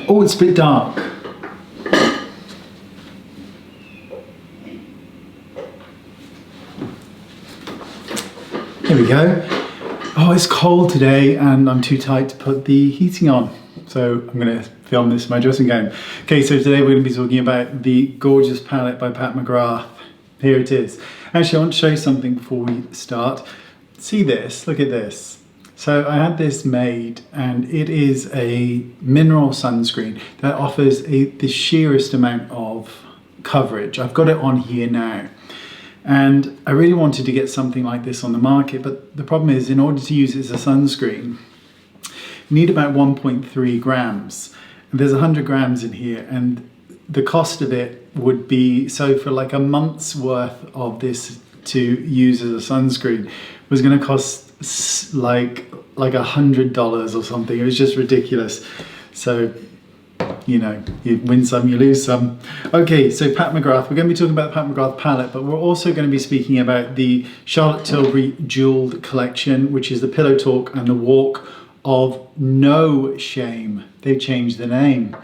Oh, it's a bit dark. Here we go. Oh, it's cold today and I'm too tight to put the heating on. So I'm going to film this in my dressing gown. Okay, so today we're going to be talking about the gorgeous palette by Pat McGrath. Here it is. Actually, I want to show you something before we start. See this, look at this. So I had this made and it is a mineral sunscreen that offers the sheerest amount of coverage. I've got it on here now. And I really wanted to get something like this on the market, but the problem is in order to use it as a sunscreen, you need about 1.3 grams. And there's 100 grams in here and the cost of it would be, so for like a month's worth of this to use as a sunscreen was going to cost like $100 or something. It was just ridiculous. So, you know, you win some, you lose some. Okay, so Pat McGrath, we're going to be talking about the Pat McGrath palette, but we're also going to be speaking about the Charlotte Tilbury Jeweled collection, which is the Pillow Talk and the Walk of No Shame. They've changed the name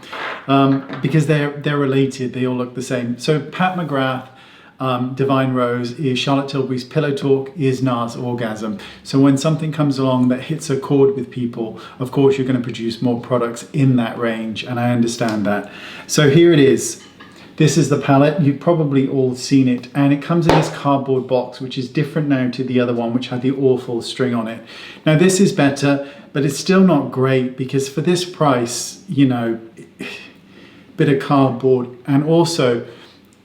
because they're related. They all look the same. So Pat McGrath, Divine Rose is Charlotte Tilbury's Pillow Talk, is NARS Orgasm. So when something comes along that hits a chord with people, of course you're going to produce more products in that range, and I understand that. So here it is. This is the palette. You've probably all seen it, and it comes in this cardboard box, which is different now to the other one, which had the awful string on it. Now this is better, but it's still not great because for this price, you know, bit of cardboard, and also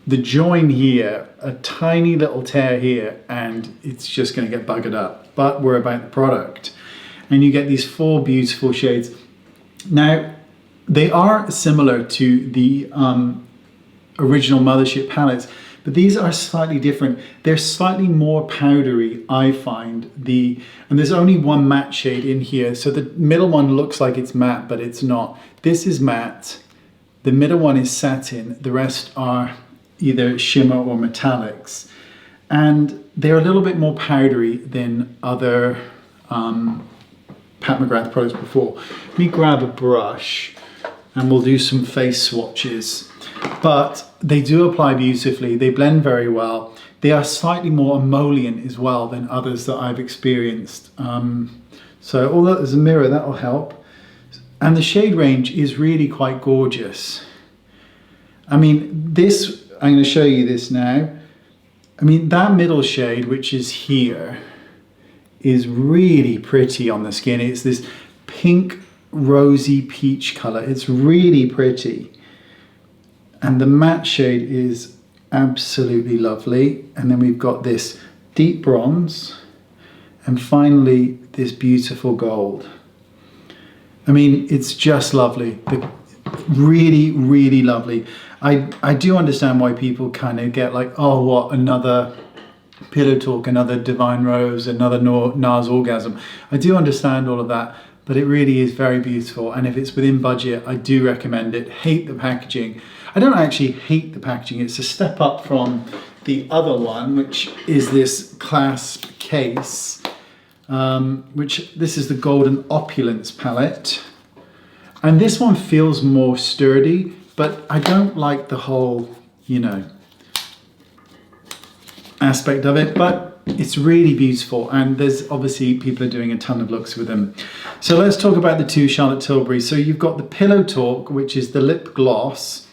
the join here, a tiny little tear here, and it's just going to get buggered up. But we're about the product. And you get these 4 beautiful shades. Now, they are similar to the original Mothership palettes, but these are slightly different. They're slightly more powdery, I find. And there's only one matte shade in here. So the middle one looks like it's matte, but it's not. This is matte. The middle one is satin. The rest are either shimmer or metallics, and they're a little bit more powdery than other Pat McGrath products before. Let me grab a brush and we'll do some face swatches, but they do apply beautifully. They blend very well. They are slightly more emollient as well than others that I've experienced. So although there's a mirror, that will help. And the shade range is really quite gorgeous. I mean, this, I'm going to show you this now. I mean, that middle shade, which is here, is really pretty on the skin. It's this pink, rosy peach color. It's really pretty. And the matte shade is absolutely lovely. And then we've got this deep bronze. And finally, this beautiful gold. I mean, it's just lovely. Really, really lovely. I do understand why people kind of get like, oh, what, another Pillow Talk, another Divine Rose, another NARS Orgasm. I do understand all of that, but it really is very beautiful. And if it's within budget, I do recommend it. Hate the packaging. I don't actually hate the packaging. It's a step up from the other one, which is this clasp case, which this is the Golden Opulence palette. And this one feels more sturdy, but I don't like the whole, you know, aspect of it, but it's really beautiful. And there's obviously people are doing a ton of looks with them. So let's talk about the 2 Charlotte Tilbury. So you've got the Pillow Talk, which is the lip gloss,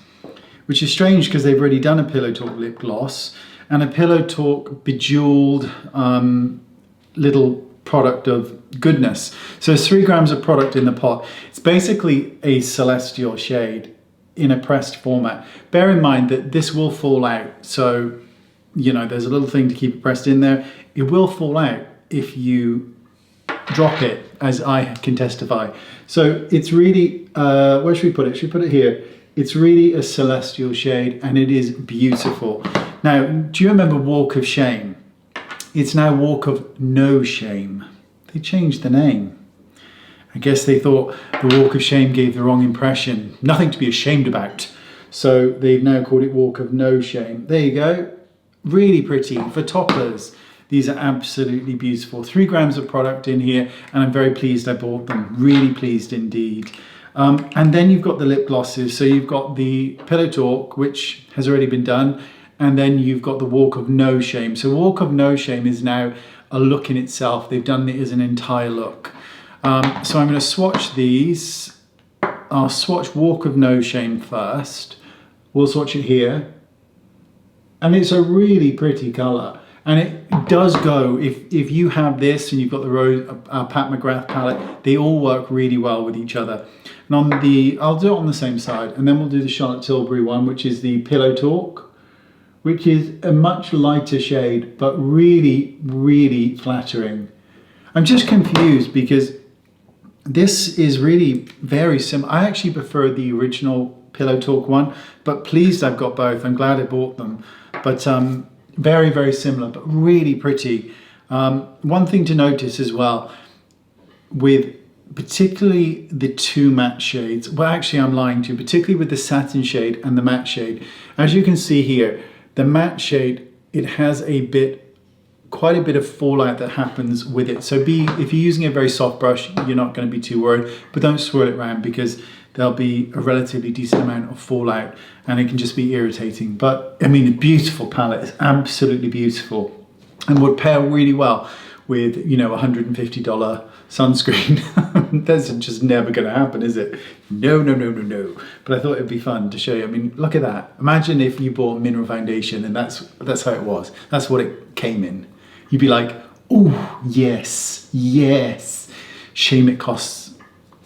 which is strange because they've already done a Pillow Talk lip gloss, and a Pillow Talk bejeweled little product of goodness. So it's 3 grams of product in the pot. It's basically a celestial shade in a pressed format. Bear in mind that this will fall out. So, you know, there's a little thing to keep it pressed in there. It will fall out if you drop it, as I can testify. So it's really, where should we put it? Should we put it here? It's really a celestial shade and it is beautiful. Now, do you remember Walk of Shame? It's now Walk of No Shame. They changed the name. I guess they thought the Walk of Shame gave the wrong impression. Nothing to be ashamed about. So they've now called it Walk of No Shame. There you go. Really pretty. For toppers, these are absolutely beautiful. 3 grams of product in here, and I'm very pleased I bought them. Really pleased indeed. And then you've got the lip glosses. So you've got the Pillow Talk, which has already been done. And then you've got the Walk of No Shame. So Walk of No Shame is now a look in itself. They've done it as an entire look. So I'm going to swatch these. I'll swatch Walk of No Shame first. We'll swatch it here. And it's a really pretty colour. And it does go, if you have this and you've got the Rose, Pat McGrath palette, they all work really well with each other. And on the, I'll do it on the same side. And then we'll do the Charlotte Tilbury one, which is the Pillow Talk, which is a much lighter shade, but really, really flattering. I'm just confused because this is really very similar. I actually prefer the original Pillow Talk one, but pleased I've got both. I'm glad I bought them. But very, very similar, but really pretty. One thing to notice as well, with particularly the two matte shades, well actually I'm lying to you, particularly with the satin shade and the matte shade. As you can see here, the matte shade, it has quite a bit of fallout that happens with it. So if you're using a very soft brush, you're not going to be too worried, but don't swirl it around because there'll be a relatively decent amount of fallout and it can just be irritating. But I mean, a beautiful palette, is absolutely beautiful and would pair really well with, you know, $150 sunscreen. That's just never going to happen, is it? No, no, no, no, no. But I thought it'd be fun to show you. I mean, look at that. Imagine if you bought mineral foundation and that's how it was. That's what it came in. You'd be like, oh, yes, yes. Shame it costs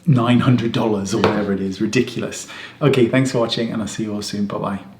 $900 or whatever it is. Ridiculous. Okay, thanks for watching and I'll see you all soon. Bye-bye.